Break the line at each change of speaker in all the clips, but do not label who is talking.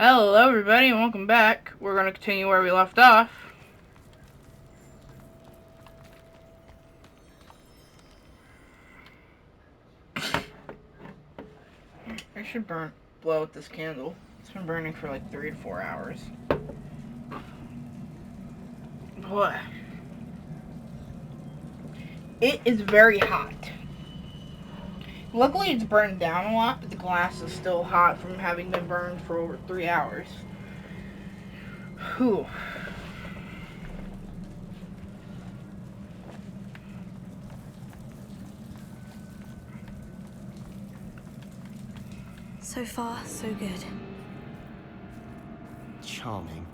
Hello everybody and welcome back. We're going to continue where we left off. I should blow out this candle. It's been burning for like 3 to 4 hours. Boy. It is very hot. Luckily it's burned down a lot, but the glass is still hot from having been burned for over 3 hours. Whew.
So far, so good.
Charming.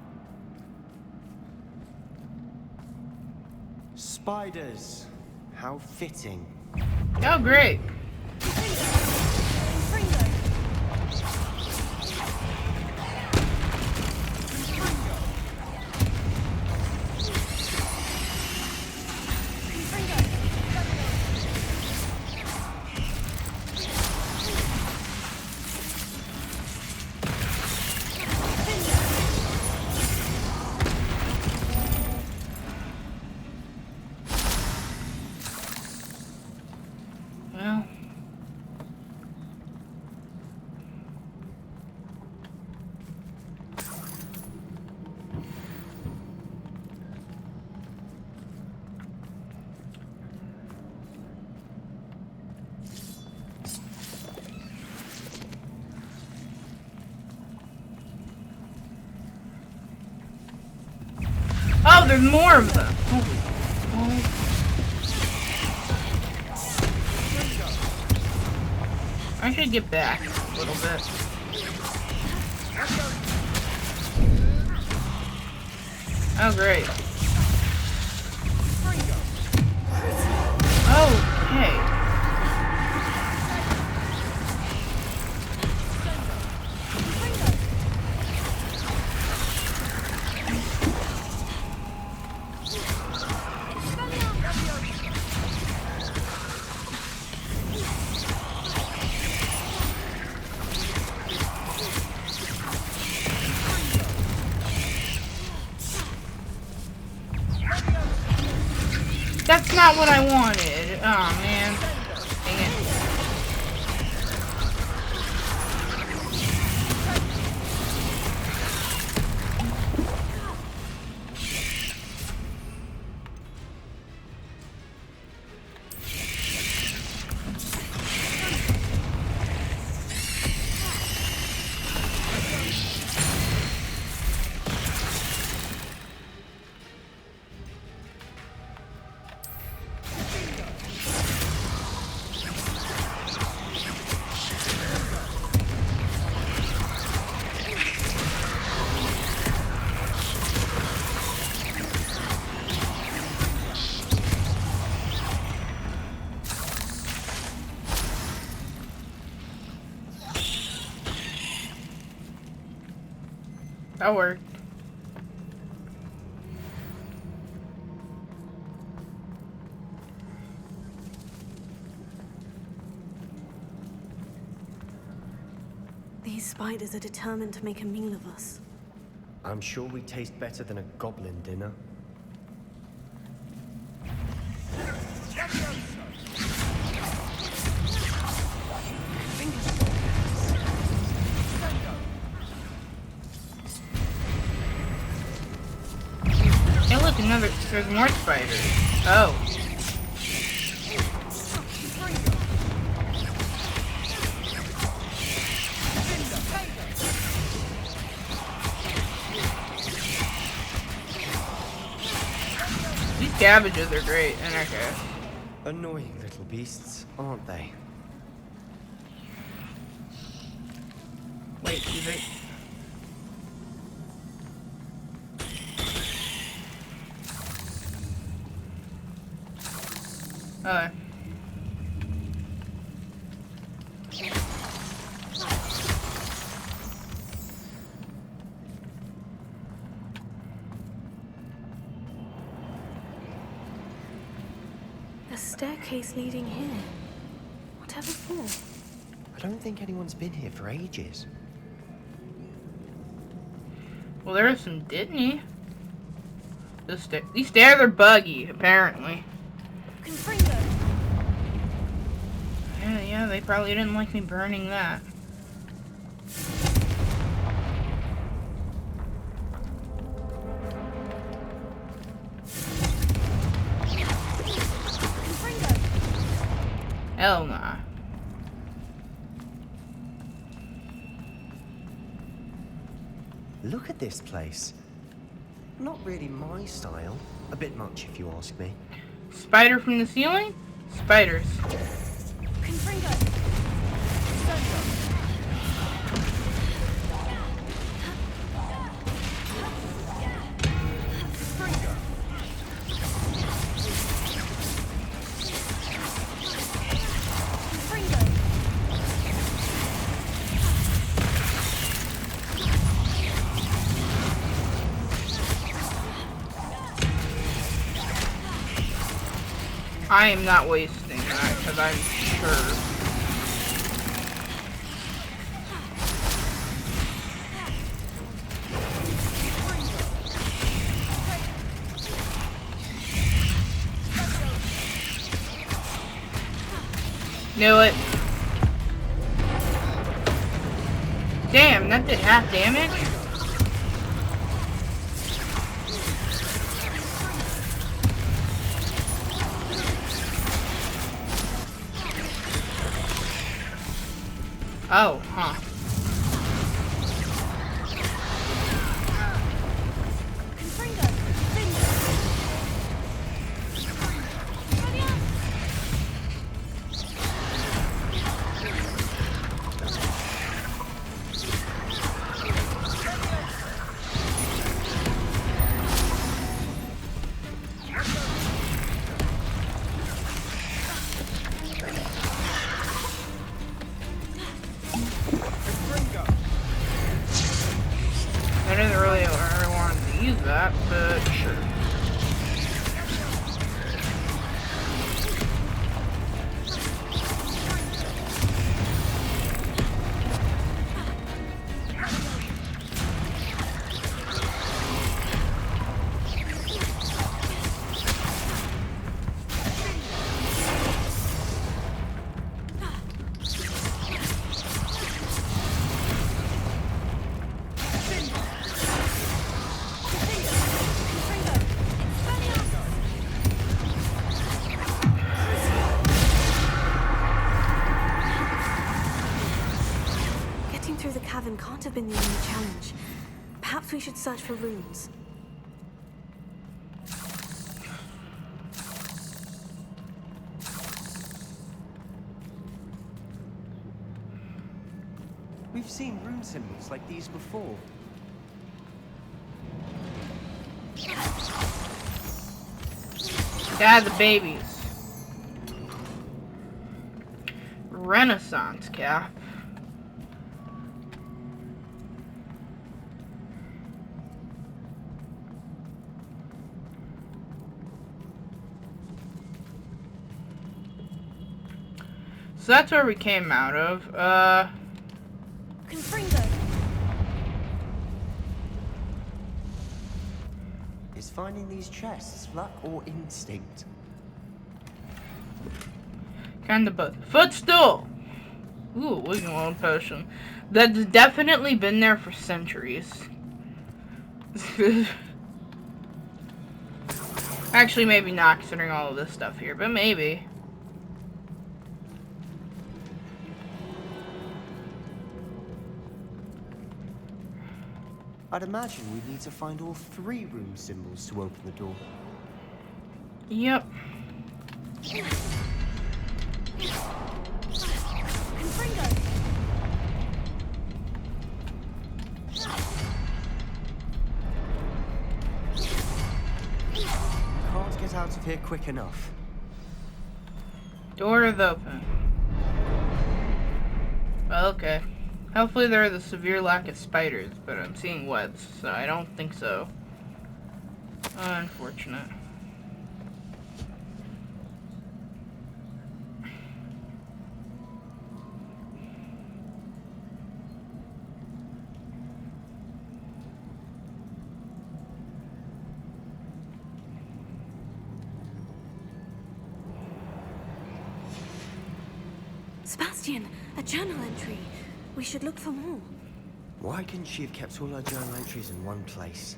Spiders. How fitting.
Oh, great. Well, oh, there's more of them. Holy. I should get back a little bit. Oh, great. Okay. That's not what I wanted. Oh, man. Dang it. That worked.
These spiders are determined to make a meal of us.
I'm sure we taste better than a goblin dinner.
Hey, look, there's more spiders. Oh. These cabbages are great in our case.
Annoying little beasts, aren't they?
Wait, is it? Oh.
A staircase leading here. Whatever for?
I don't think anyone's been here for ages.
Well, there's some Disney. These stairs are buggy, apparently. Yeah, they probably didn't like me burning that. Hell nah.
Look at this place. Not really my style. A bit much, if you ask me.
Spider from the ceiling? Spiders. I am not wasting that, because I'm sure. Knew it. Damn, that did half damage? Oh, huh. I didn't really want to use that, but sure.
Through the cavern can't have been the only challenge. Perhaps we should search for runes.
We've seen rune symbols like these before.
Dad, the babies. Renaissance cap. So that's where we came out of.
Confringo.
Is finding these chests luck or instinct?
Kinda both. Footstool! Ooh, Wigan World potion. That's definitely been there for centuries. Actually, maybe not considering all of this stuff here, but maybe.
I'd imagine we'd need to find all 3 rune symbols to open the door.
Yep.
Can't get out of here quick enough.
Door is open. Well, okay. Hopefully there is a severe lack of spiders, but I'm seeing webs, so I don't think so. Unfortunate.
Sebastian, a journal entry. We should look for more.
Why couldn't she have kept all her journal entries in one place?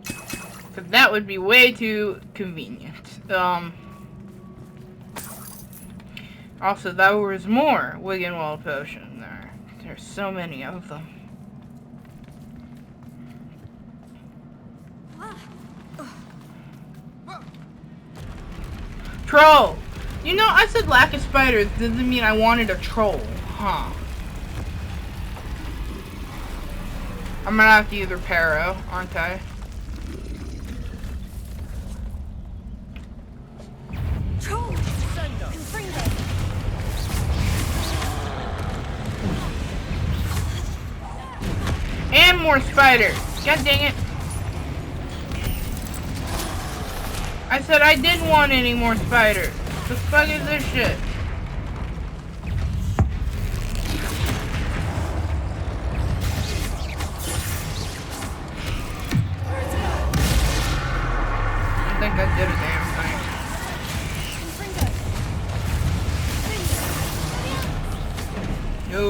Because that would be way too convenient. Also, there was more Wiggenweld potion there. There's so many of them. Troll! You know, I said lack of spiders doesn't mean I wanted a troll, huh? I'm gonna have to use Reparo, aren't I?
Troll!
And more spiders! God dang it! I said I didn't want any more spiders. The fuck is this shit? I think I did a damn thing. No.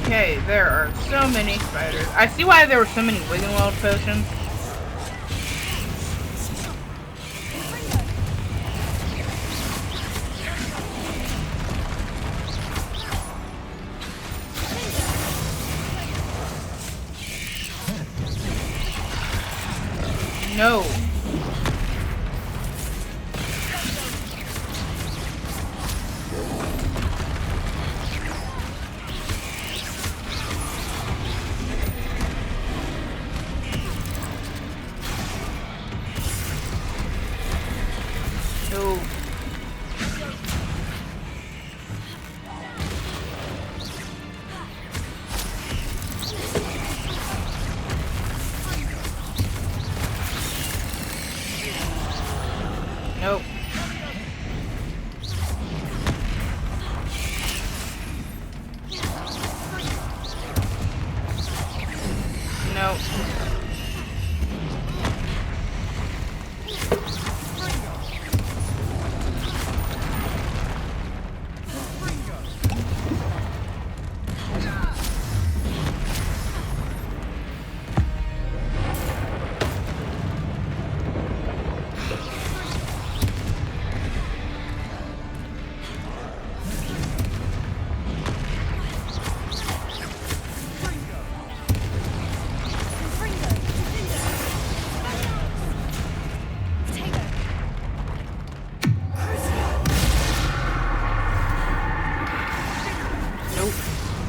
Okay, there are so many spiders. I see why there were so many Wiggenweld potions. No. No. Nope. Nope.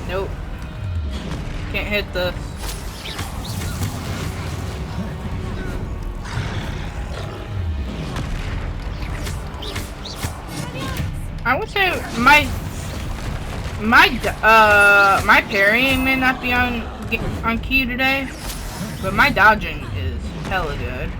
Nope. Can't hit this. I would say my parrying may not be on key today, but my dodging is hella good.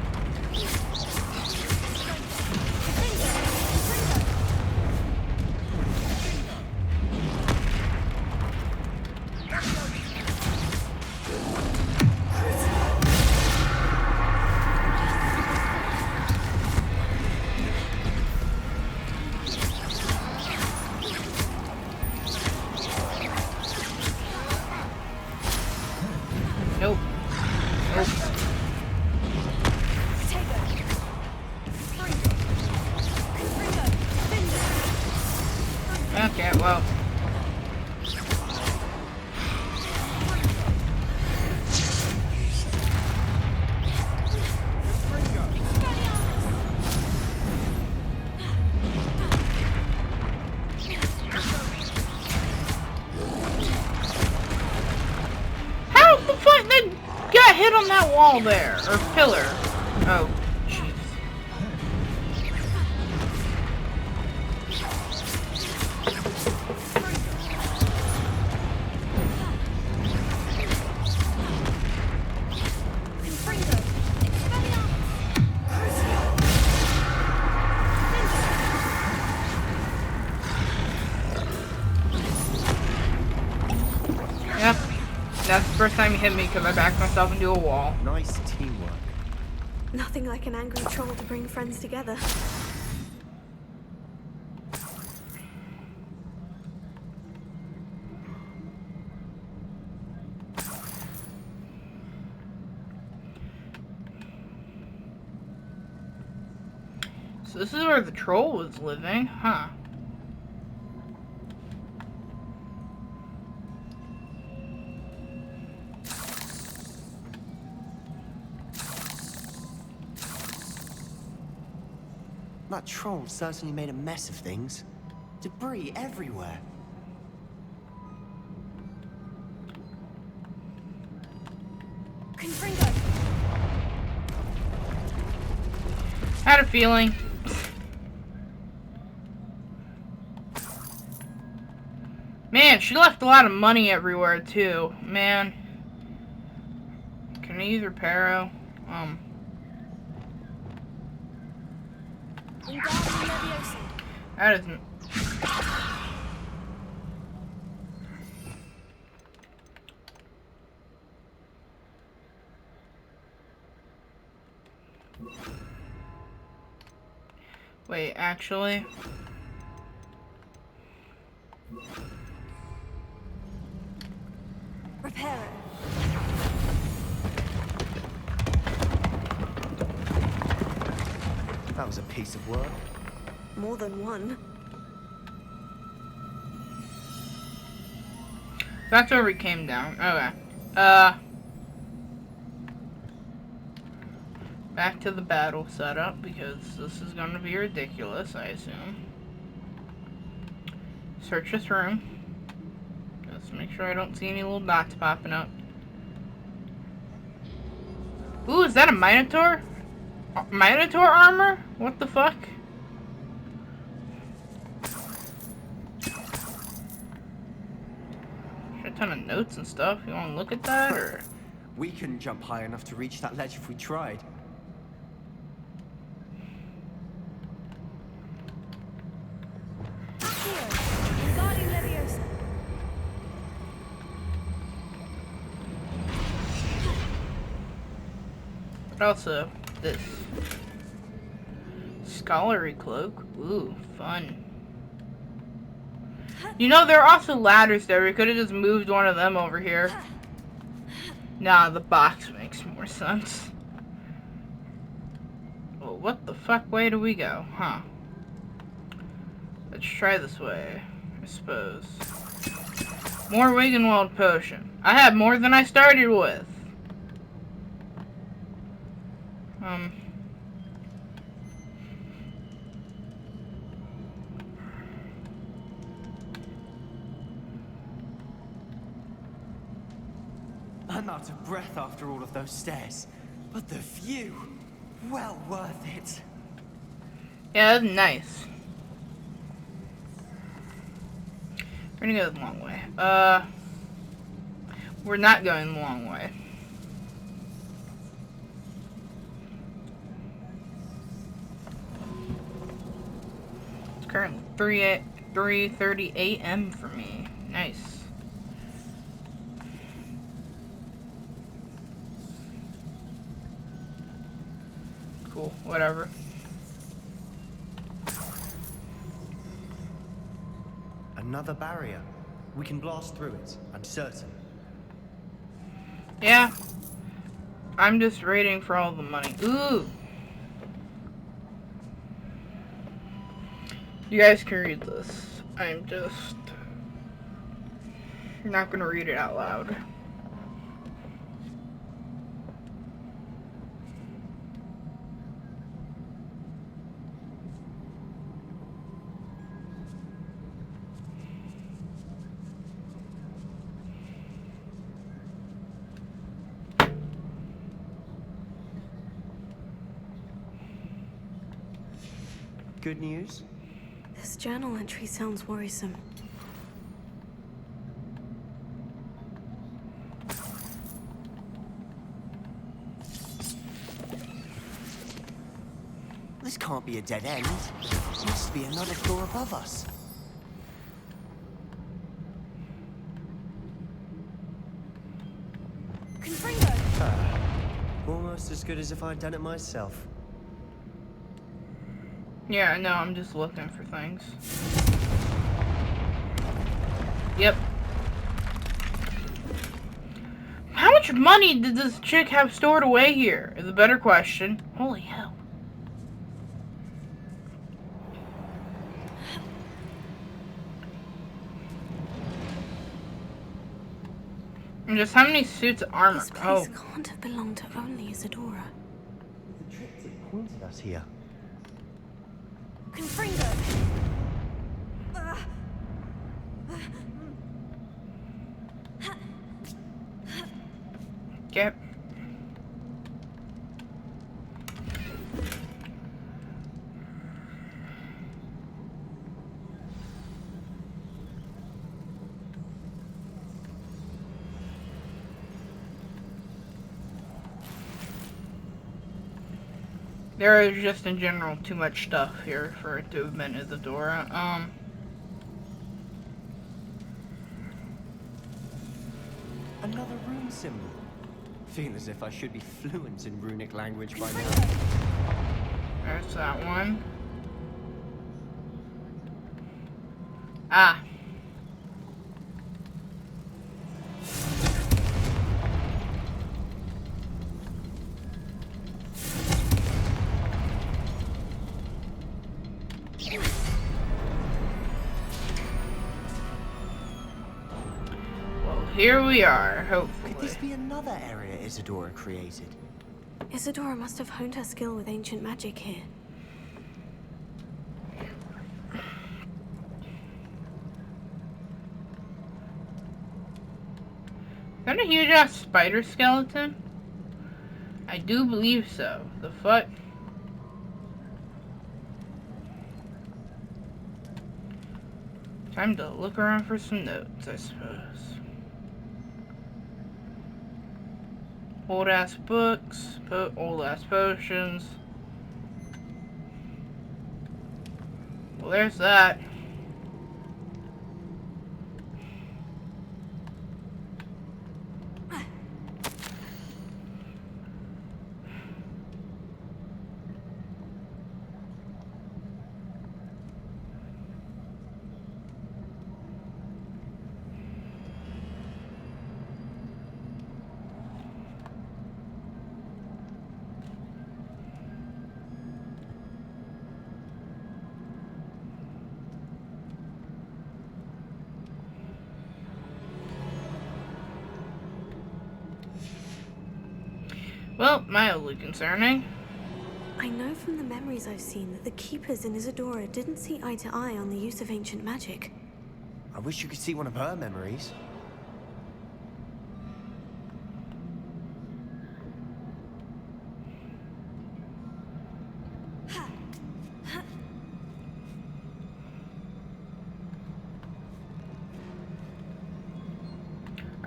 Nope. Nope. Okay, well. How the fuck did got hit on that wall there? Or pillar? Oh, jeez. Yep. That's the first time he hit me because I backed myself into a wall.
Nice teamwork.
Nothing like an angry troll to bring friends together.
So this is where the troll was living, huh?
That troll certainly made a mess of things. Debris everywhere.
Confringo!
Had a feeling. Man, she left a lot of money everywhere too. Man. Can I use reparo? That isn't. Wait, actually.
Reparo.
That was a piece of work.
More than one.
That's where we came down. Okay. Back to the battle setup, because this is gonna be ridiculous, I assume. Search this room. Just make sure I don't see any little dots popping up. Ooh, is that a Minotaur? Minotaur armor? What the fuck? A ton of notes and stuff. You wanna look at that, or?
We couldn't jump high enough to reach that ledge if we tried.
But also, this scholarly cloak. Ooh, fun. You know, there are also ladders there. We could have just moved one of them over here. Nah, the box makes more sense. Well, what the fuck way do we go? Huh. Let's try this way, I suppose. More Wiggenwald potion. I have more than I started with.
I'm out of breath after all of those stairs. But the view, well worth it.
Yeah, that's nice. We're gonna go the long way. We're not going the long way. It's currently 3:30 a.m. for me. Nice. Cool, whatever.
Another barrier. We can blast through it, I'm certain.
Yeah. I'm just waiting for all the money. Ooh. You guys can read this. I'm just not gonna read it out loud.
Good news?
This journal entry sounds worrisome.
This can't be a dead end. There must be another floor above us.
Confringo!
Almost as good as if I'd done it myself.
Yeah, no, I'm just looking for things. Yep. How much money did this chick have stored away here? Is a better question. Holy hell. And just how many suits of armor?
This place can't have belonged to only Isadora.
The triptych pointed us here.
Confringo!
Yep. There is just in general too much stuff here for it to have been Isadora.
Another rune symbol. Feel as if I should be fluent in runic language by now.
There's that one. Ah. Well, here we are, hopefully.
Could this be another area Isadora created?
Isadora must have honed her skill with ancient magic here.
Is that a huge ass spider skeleton? I do believe so. The fuck? Time to look around for some notes, I suppose. Old ass books, old ass potions. Well, there's that. Well, mildly concerning.
I know from the memories I've seen that the Keepers in Isadora didn't see eye to eye on the use of ancient magic.
I wish you could see one of her memories.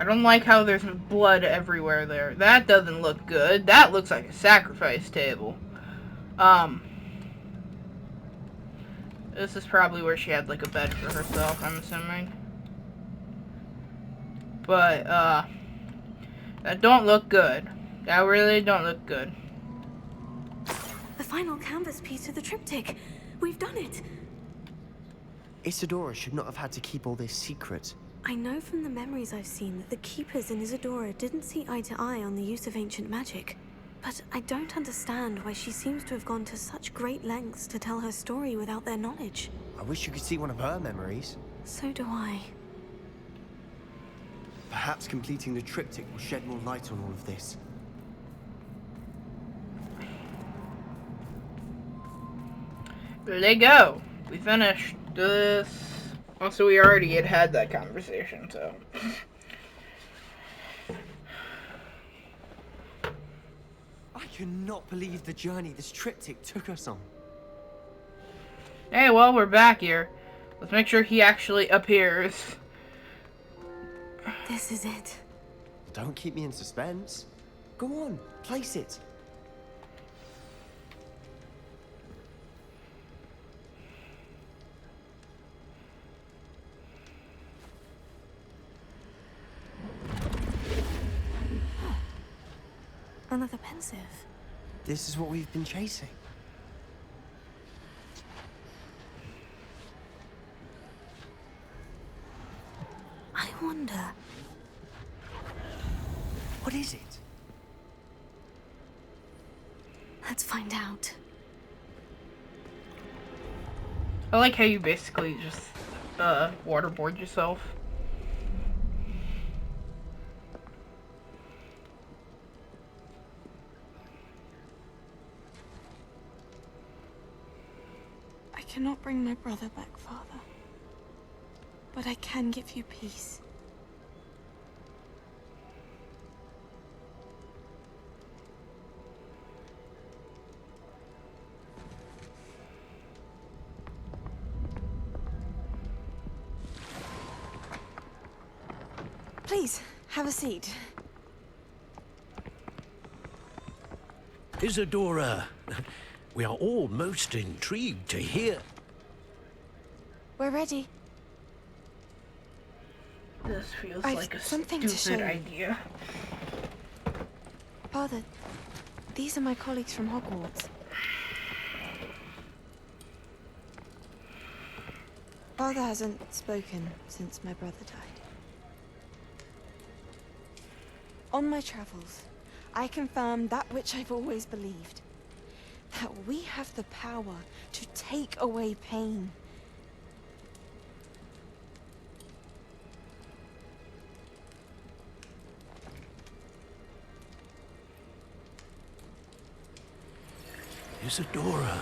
I don't like how there's blood everywhere there. That doesn't look good. That looks like a sacrifice table. This is probably where she had like a bed for herself, I'm assuming. But, that don't look good. That really don't look good.
The final canvas piece of the triptych. We've done it.
Isadora should not have had to keep all this secret.
I know from the memories I've seen that the Keepers in Isadora didn't see eye to eye on the use of ancient magic. But I don't understand why she seems to have gone to such great lengths to tell her story without their knowledge.
I wish you could see one of her memories.
So do I.
Perhaps completing the triptych will shed more light on all of this.
There they go. We finished this. Also, we already had that conversation, so.
I cannot believe the journey this triptych took us on.
Hey, well, we're back here. Let's make sure he actually appears.
This is it.
Don't keep me in suspense. Go on, place it.
Another pensive.
This is what we've been chasing.
I wonder.
What is it?
Let's find out.
I like how you basically just waterboard yourself.
cannot bring my brother back, Father. But I can give you peace. Please, have a seat.
Isadora, we are all most intrigued to hear.
We're ready.
This feels
I've
like a
something to show
stupid
you.
idea.
Father, these are my colleagues from Hogwarts. Father hasn't spoken since my brother died. On my travels, I confirmed that which I've always believed. That we have the power to take away pain.
Isadora.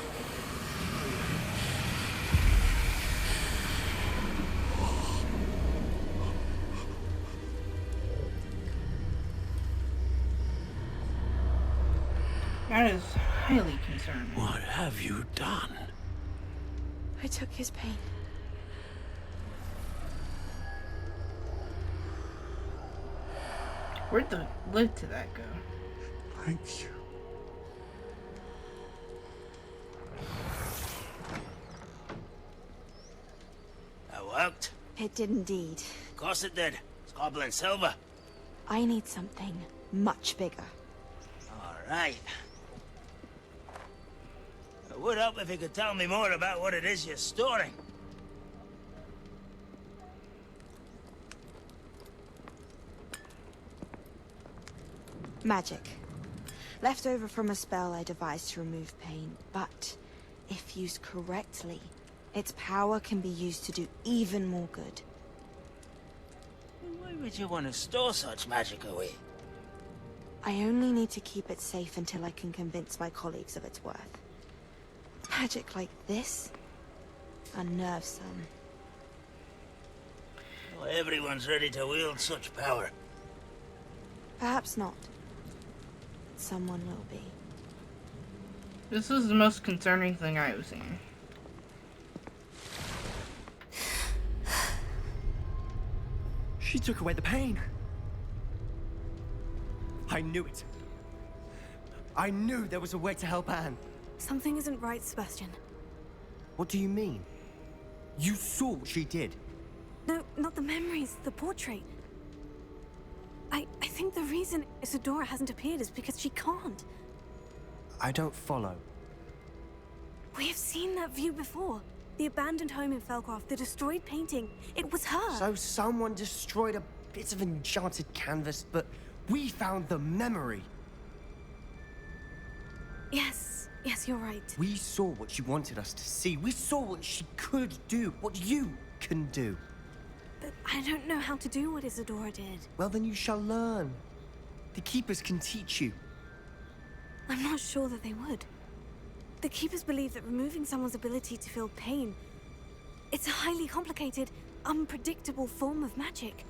That is highly concerning.
What have you done?
I took his pain.
Where'd the lid to that go?
Thank you.
That worked.
It did indeed.
Of course it did. It's goblin silver.
I need something much bigger.
All right. It would help if you could tell me more about what it is you're storing.
Magic. Left over from a spell I devised to remove pain, but if used correctly, its power can be used to do even more good.
Why would you want to store such magic away?
I only need to keep it safe until I can convince my colleagues of its worth. Magic like this unnerves some.
Not everyone's ready to wield such power.
Perhaps not. Someone will be.
This is the most concerning thing I have seen.
She took away the pain. I knew it. I knew there was a way to help Anne.
Something isn't right, Sebastian.
What do you mean? You saw what she did.
No, not the memories, the portrait. I think the reason Isadora hasn't appeared is because she can't.
I don't follow.
We have seen that view before. The abandoned home in Felcroft, the destroyed painting. It was her.
So someone destroyed a bit of enchanted canvas, but we found the memory.
Yes, you're right.
We saw what she wanted us to see. We saw what she could do, what you can do.
But I don't know how to do what Isadora did.
Well, then you shall learn. The Keepers can teach you.
I'm not sure that they would. The Keepers believe that removing someone's ability to feel pain, it's a highly complicated, unpredictable form of magic.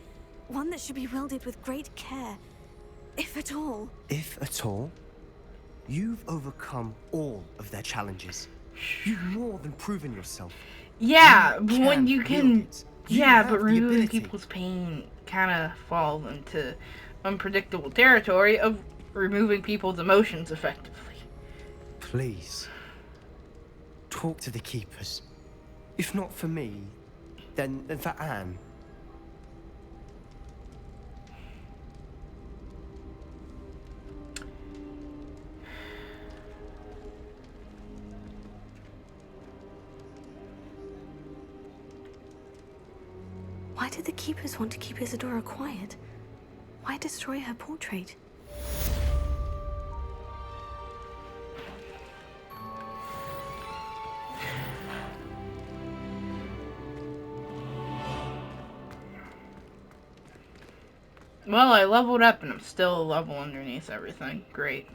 One that should be wielded with great care, if at all.
If at all, you've overcome all of their challenges. You've more than proven yourself.
Yeah, but when you
wield
can...
it. You
Yeah,
have
but
the
removing
ability.
people's pain kind of falls into unpredictable territory of removing people's emotions effectively.
Please, talk to the Keepers. If not for me, then for Anne.
Why did the Keepers want to keep Isadora quiet? Why destroy her portrait?
Well, I leveled up and I'm still a level underneath everything. Great.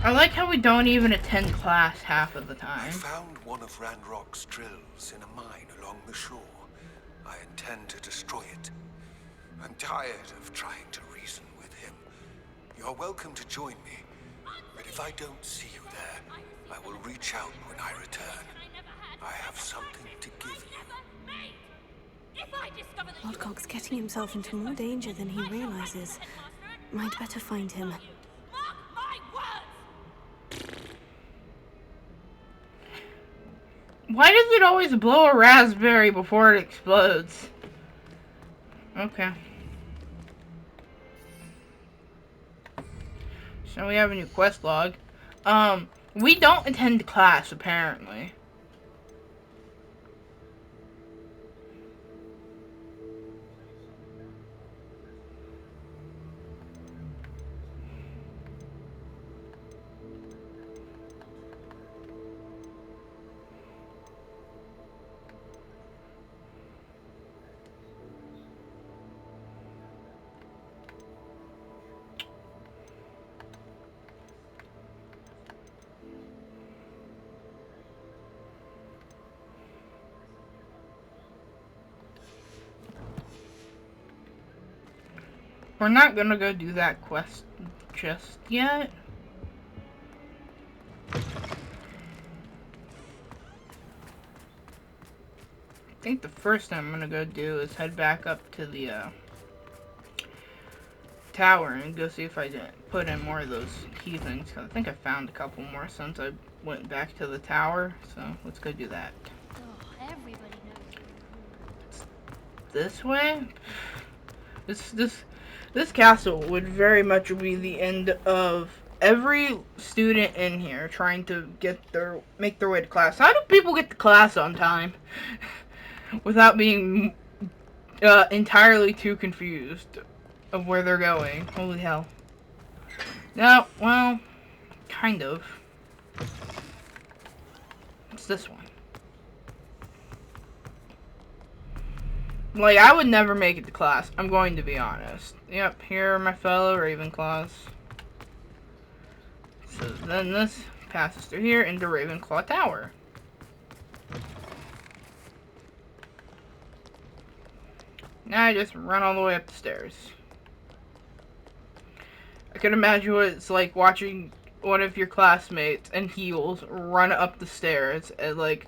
I like how we don't even attend class half of the
I
time.
found one of Ranrock's drills in a mine along the shore. I intend to destroy it. I'm tired of trying to reason with him. You're welcome to join me, but if I don't see you there, I will reach out when I return. I have something to give you.
Lodcock's getting himself into more danger than he realizes. Might better find him.
Why does it always blow a raspberry before it explodes? Okay. So we have a new quest log. We don't attend class, apparently. We're not gonna go do that quest just yet. I think the first thing I'm gonna go do is head back up to the tower and go see if I didn't put in more of those key things. 'Cause I think I found a couple more since I went back to the tower. So let's go do that.
Oh, everybody knows.
This way? This castle would very much be the end of every student in here trying to make their way to class. How do people get to class on time without being entirely too confused of where they're going? Holy hell. No, well, kind of. It's this one. Like, I would never make it to class. I'm going to be honest. Yep, here are my fellow Ravenclaws. So then this passes through here into Ravenclaw Tower. Now I just run all the way up the stairs. I can imagine what it's like watching one of your classmates in heels run up the stairs at like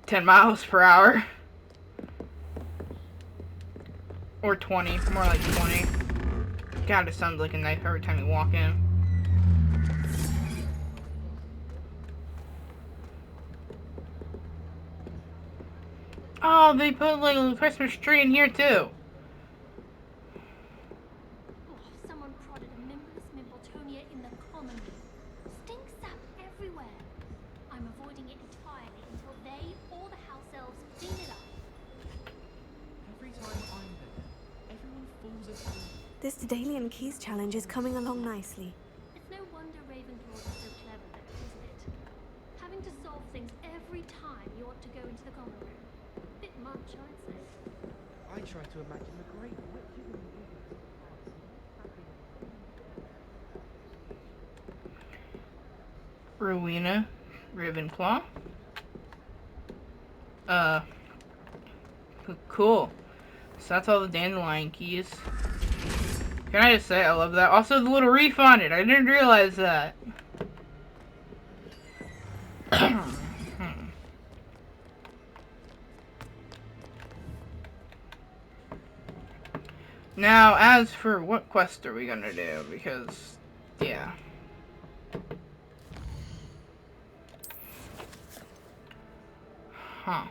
10 miles per hour. Or 20, more like 20. God, it sounds like a knife every time you walk in. Oh, they put like a Christmas tree in here too.
Oh, someone prodded a Mimbless Mimbletonia in the common room. Stink sap everywhere. I'm avoiding it entirely until they or the house elves clean it up.
Every time I'm there, everyone falls asleep.
This Daedalian Keys challenge is coming along nicely.
It's no wonder Ravenclaw is so clever, though, isn't it? Having to solve things every time you want to go into the common room. Bit much, I'd say.
I try to imagine the great witches and wizards.
Rowena Ravenclaw. Cool. So that's all the dandelion keys. Can I just say I love that? Also, the little reef on it. I didn't realize that. Now, as for what quest are we gonna do? Because, yeah. Huh.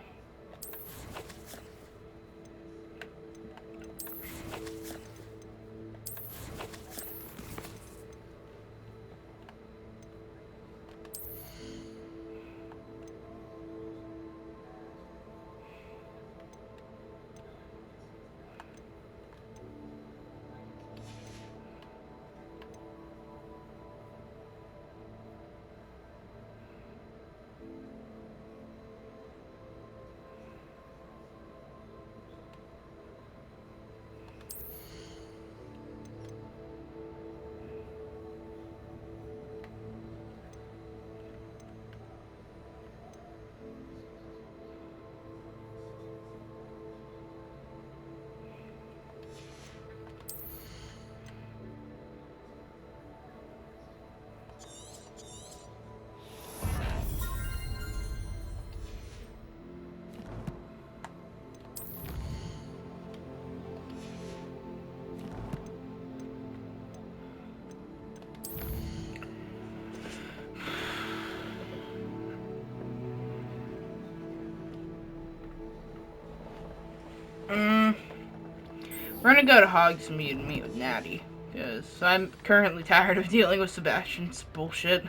We're gonna go to Hogsmeade and meet with Natty, because I'm currently tired of dealing with Sebastian's bullshit.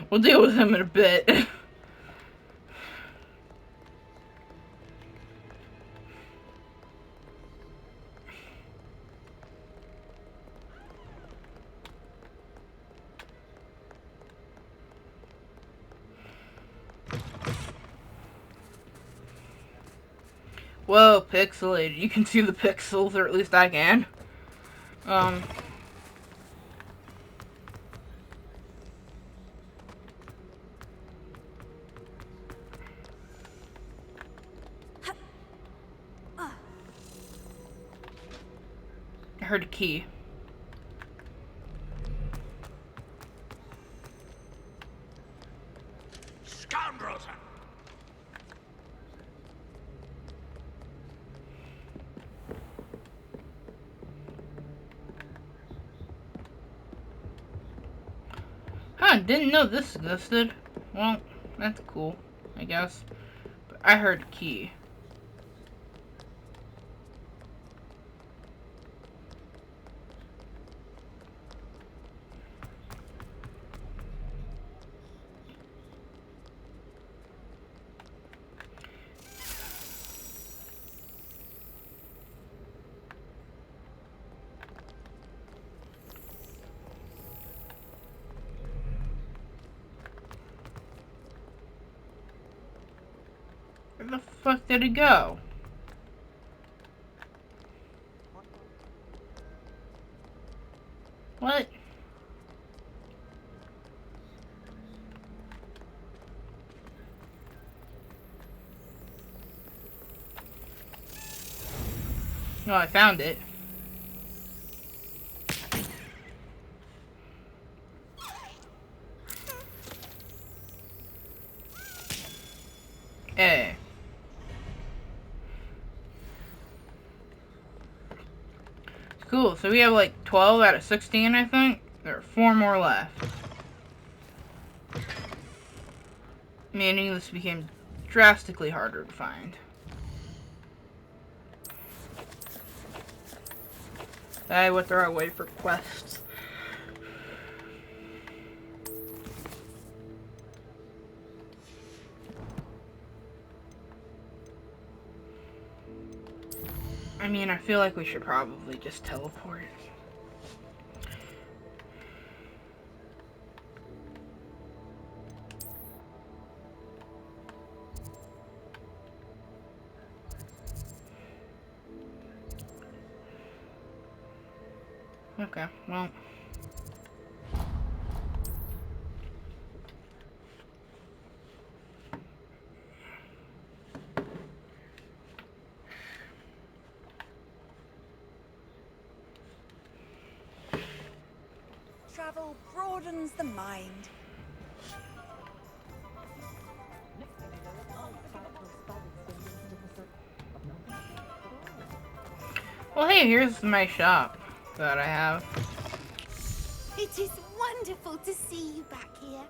We'll deal with him in a bit. Whoa, pixelated. You can see the pixels, or at least I can. I heard a key.
Scoundrels!
Huh, didn't know this existed. Well, that's cool, I guess. But I heard a key. Where the fuck did it go? What? No, I found it. Hey. Cool, so we have like 12 out of 16, I think. There are 4 more left. Meaning this became drastically harder to find. I went the right way for quests. I mean, I feel like we should probably just teleport. Okay, well.
Travel broadens the mind.
Well, hey, here's my shop that I have.
It is wonderful to see you back here.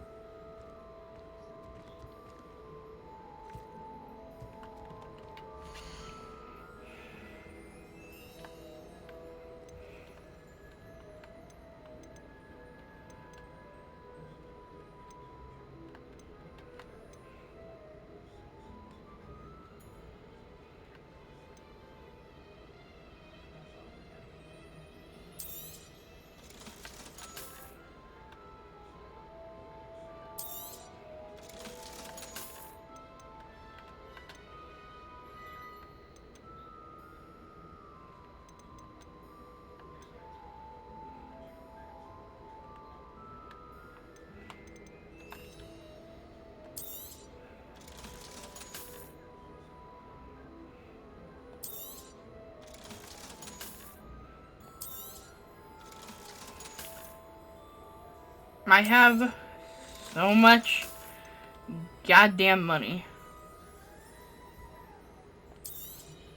I have so much goddamn money.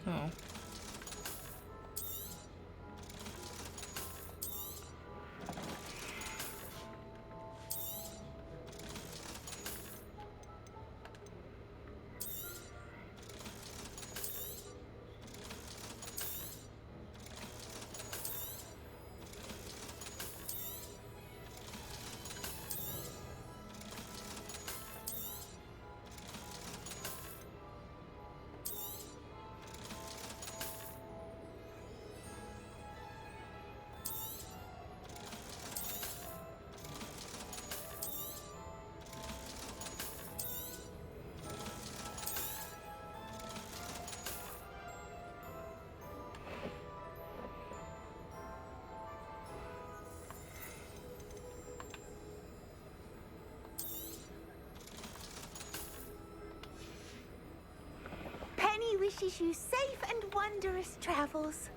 Oh.
wishes you safe and wondrous travels.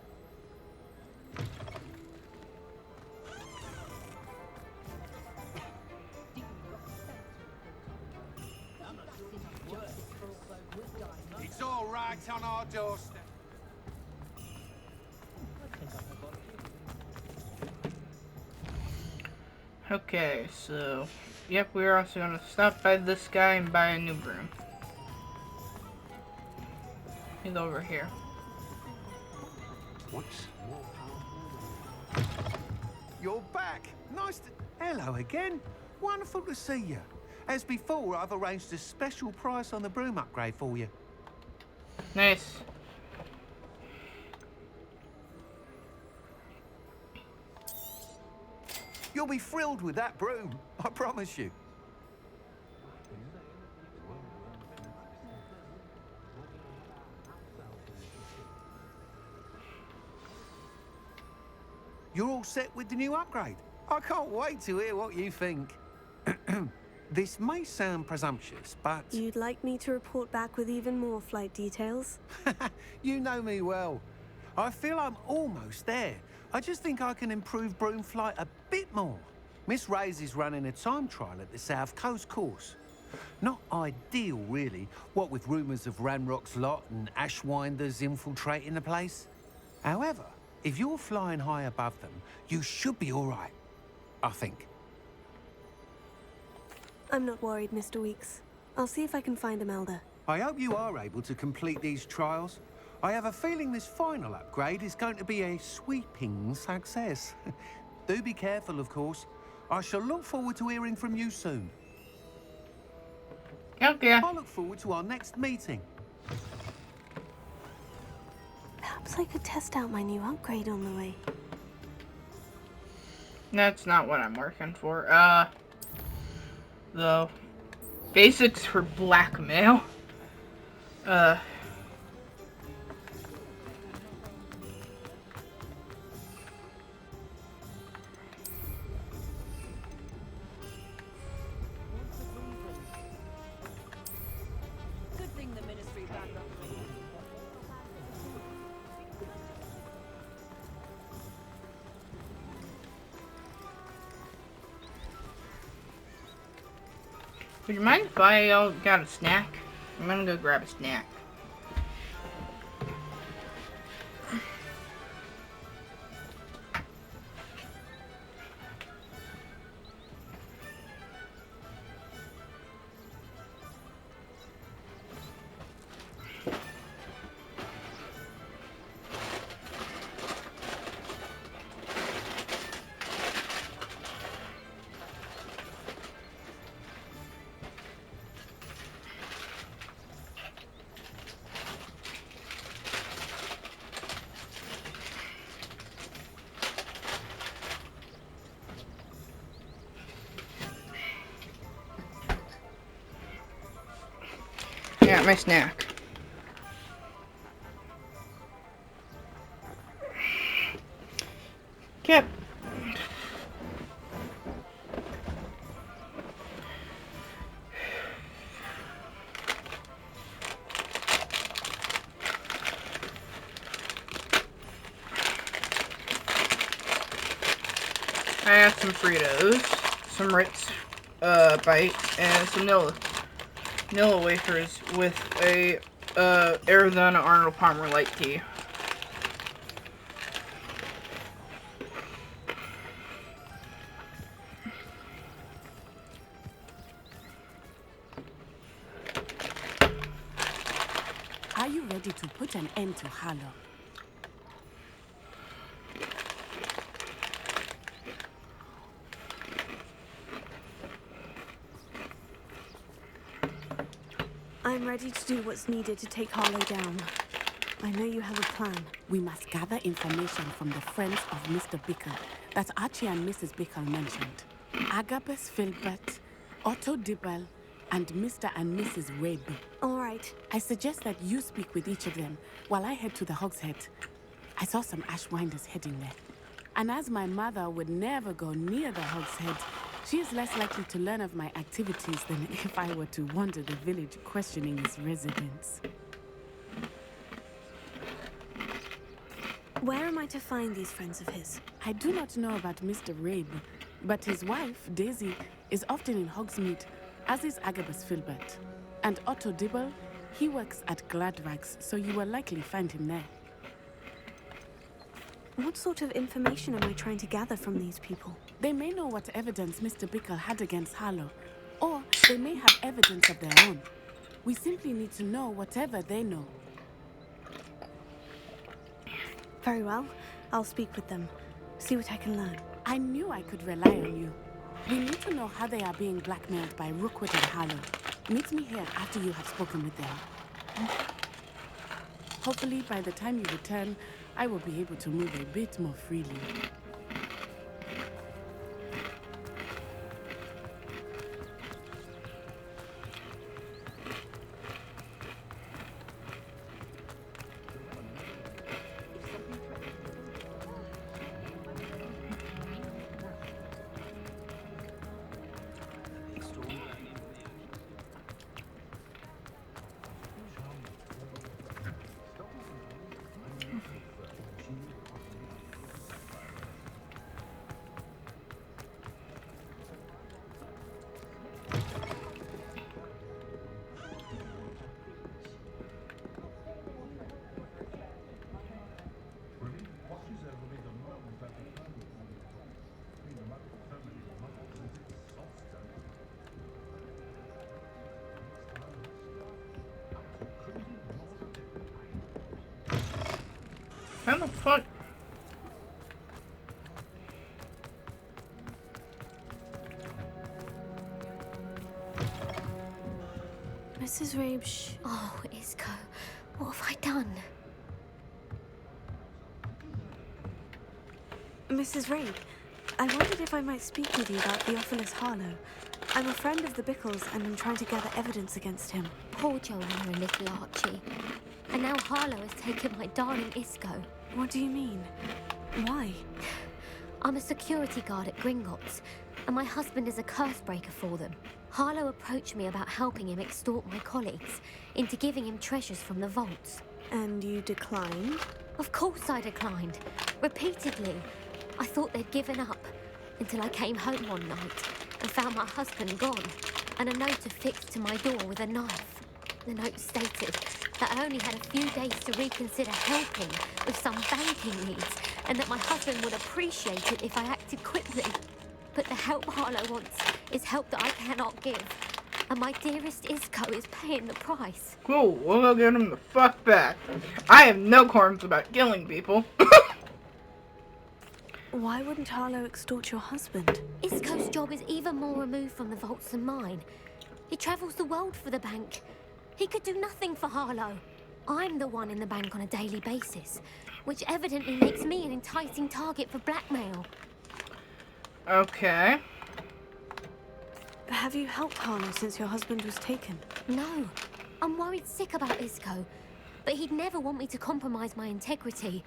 It's all right on our doorstep.
Okay, so yep, we're also gonna stop by this guy and buy a new broom. He's over here.
What's
You're back. Nice to... Hello again. Wonderful to see you. As before, I've arranged a special price on the broom upgrade for you.
Nice.
You'll be thrilled with that broom, I promise you. You're all set with the new upgrade. I can't wait to hear what you think. This may sound presumptuous, but...
You'd like me to report back with even more flight details?
You know me well. I feel I'm almost there. I just think I can improve broom flight a bit more. Miss Ray's is running a time trial at the South Coast course. Not ideal, really, what with rumours of Ranrock's lot and Ashwinders infiltrating the place. However, if you're flying high above them, you should be all right, I think.
I'm not worried, Mr. Weeks. I'll see if I can find Imelda.
I hope you are able to complete these trials. I have a feeling this final upgrade is going to be a sweeping success. Do be careful, of course. I shall look forward to hearing from you soon.
Okay.
I look forward to our next meeting.
Perhaps I could test out my new upgrade on the way.
That's not what I'm working for. The basics for blackmail.
Good thing the ministry backed up.
Would you mind if I got a snack? I'm gonna go grab a snack. Yeah, my snack. Yep. I have some Fritos, some Ritz bites, and some Nilla wafers with a Arizona Arnold Palmer light tea.
Are you ready to put an end to Harlow?
I'm ready to do what's needed to take Harlow down. I know you have a plan.
We must gather information from the friends of Mr. Bickle that Archie and Mrs. Bickle mentioned. Agabus Filbert, Otto Dibble, and Mr. and Mrs. Webb.
All right.
I suggest that you speak with each of them while I head to the Hogshead. I saw some Ashwinders heading there. And as my mother would never go near the Hogshead, she is less likely to learn of my activities than if I were to wander the village questioning its residents.
Where am I to find these friends of his?
I do not know about Mr. Rabe, but his wife, Daisy, is often in Hogsmeade, as is Agabus Filbert. And Otto Dibble, he works at Gladvax, so you will likely find him there.
What sort of information am I trying to gather from these people?
They may know what evidence Mr. Bickle had against Harlow, or they may have evidence of their own. We simply need to know whatever they know.
Very well. I'll speak with them. See what I can learn.
I knew I could rely on you. We need to know how they are being blackmailed by Rookwood and Harlow. Meet me here after you have spoken with them. Hopefully, by the time you return, I will be able to move a bit more freely.
How the fuck?
Mrs. Rabe,
Oh, Isco, what have I done?
Mrs. Rabe, I wondered if I might speak with you about Theophilus Harlow. I'm a friend of the Bickles and I'm trying to gather evidence against him.
Poor Joanna and little Archie. And now Harlow has taken my darling Isco.
What do you mean? Why?
I'm a security guard at Gringotts, and my husband is a curse breaker for them. Harlow approached me about helping him extort my colleagues into giving him treasures from the vaults.
And you declined?
Of course I declined. Repeatedly. I thought they'd given up, until I came home one night and found my husband gone, and a note affixed to my door with a knife. The note stated that I only had a few days to reconsider helping with some banking needs, and that my husband would appreciate it if I acted quickly. But the help Harlow wants is help that I cannot give, and my dearest Isco is paying the price.
Cool, we'll go get him the fuck back. I have no qualms about killing people.
Why wouldn't Harlow extort your husband?
Isco's job is even more removed from the vaults than mine. He travels the world for the bank. He could do nothing for Harlow. I'm the one in the bank on a daily basis, which evidently makes me an enticing target for blackmail.
Okay.
Have you helped Harlow since your husband was taken?
No. I'm worried sick about Isco, but he'd never want me to compromise my integrity.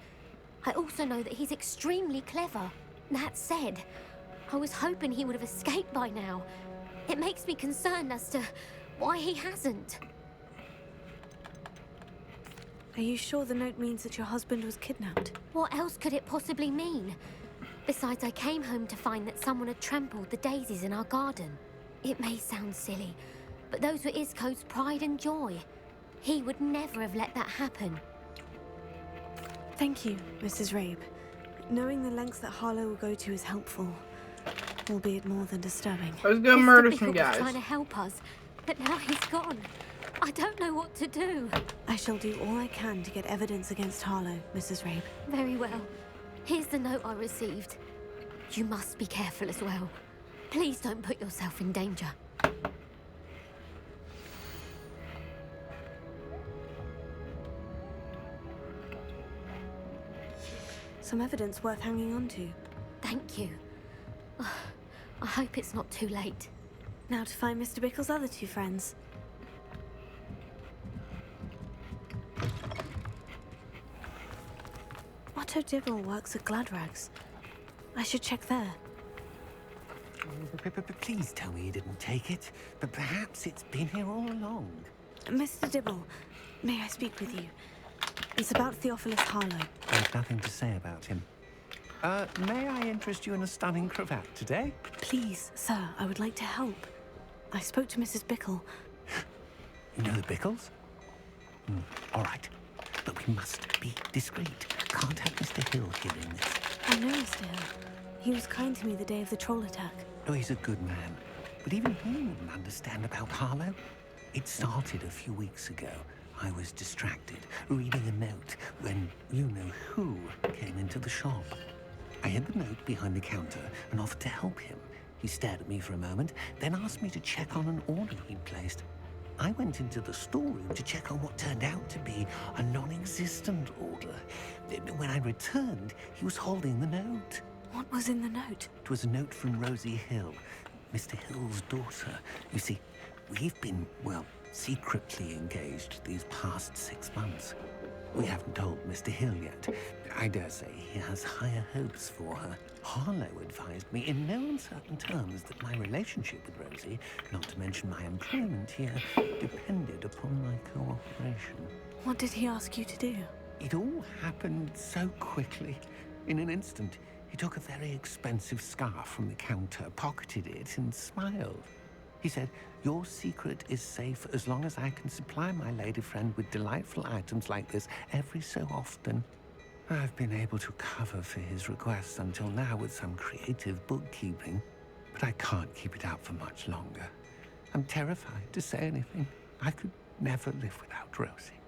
I also know that he's extremely clever. That said, I was hoping he would have escaped by now. It makes me concerned as to why he hasn't.
Are you sure the note means that your husband was kidnapped?
What else could it possibly mean? Besides, I came home to find that someone had trampled the daisies in our garden. It may sound silly, but those were Isco's pride and joy. He would never have let that happen.
Thank you, Mrs. Rabe. Knowing the lengths that Harlow will go to is helpful, albeit more than disturbing.
I was gonna
Mr.
murder
Bickle
some
was
guys.
trying to help us, but now he's gone. I don't know what to do.
I shall do all I can to get evidence against Harlow, Mrs. Rabe.
Very well. Here's the note I received. You must be careful as well. Please don't put yourself in danger.
Some evidence worth hanging on to.
Thank you. I hope it's not too late.
Now to find Mr. Bickle's other two friends. Otto Dibble works at Gladrags. I should check there.
Please tell me you didn't take it. But perhaps it's been here all along.
Mr. Dibble, may I speak with you? It's about Theophilus Harlow.
I have nothing to say about him. May I interest you in a stunning cravat today?
Please, sir, I would like to help. I spoke to Mrs. Bickle.
You know the Bickles? All right. But we must be discreet. Can't have Mr. Hill hearing this.
I know Mr. Hill. He was kind to me the day of the troll attack.
Oh, he's a good man. But even he wouldn't understand about Harlow. It started a few weeks ago. I was distracted, reading a note, when you-know-who came into the shop. I hid the note behind the counter and offered to help him. He stared at me for a moment, then asked me to check on an order he'd placed. I went into the storeroom to check on what turned out to be a non-existent order. When I returned, he was holding the note.
What was in the note?
It was a note from Rosie Hill, Mr. Hill's daughter. You see, we've been, well, secretly engaged these past 6 months. We haven't told Mr. Hill yet. I dare say he has higher hopes for her. Harlow advised me in no uncertain terms that my relationship with Rosie, not to mention my employment here, depended upon my cooperation.
What did he ask you to do?
It all happened so quickly. In an instant, he took a very expensive scarf from the counter, pocketed it, and smiled. He said, "Your secret is safe as long as I can supply my lady friend with delightful items like this every so often." I've been able to cover for his requests until now with some creative bookkeeping, but I can't keep it up for much longer. I'm terrified to say anything. I could never live without Rosie.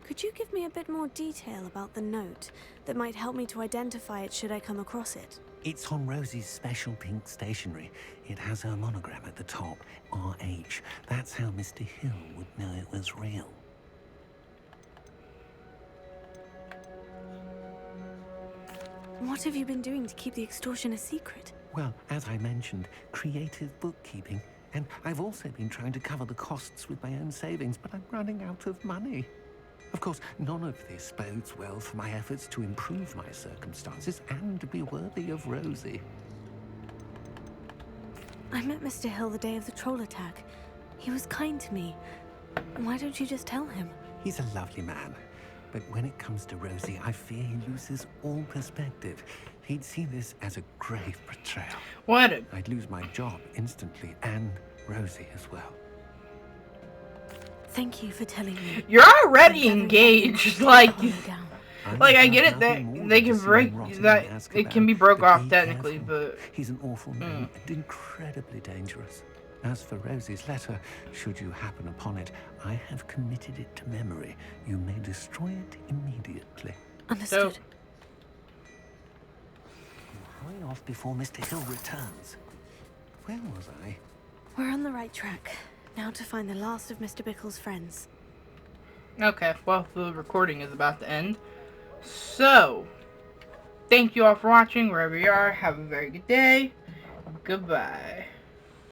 Could you give me a bit more detail about the note that might help me to identify it should I come across it?
It's on Rosie's special pink stationery. It has her monogram at the top, RH. That's how Mr. Hill would know it was real.
What have you been doing to keep the extortion a secret?
Well, as I mentioned, creative bookkeeping. And I've also been trying to cover the costs with my own savings, but I'm running out of money. Of course, none of this bodes well for my efforts to improve my circumstances and to be worthy of Rosie.
I met Mr. Hill the day of the troll attack. He was kind to me. Why don't you just tell him?
He's a lovely man. But when it comes to Rosie, I fear he loses all perspective. He'd see this as a grave betrayal.
What?
I'd lose my job instantly, and Rosie as well.
Thank you for telling me.
You're already engaged. Like I get it that they can break that it can be broke off technically, but
he's an awful man and incredibly dangerous. As for Rosie's letter, should you happen upon it, I have committed it to memory. You may destroy it immediately.
Understood.
Hurry off before Mr. Hill returns. Where was I?
We're on the right track. Now to find the last of Mr. Bickle's friends.
okay, well, the recording is about to end. So, thank you all for watching, wherever you are. Have a very good day. Goodbye.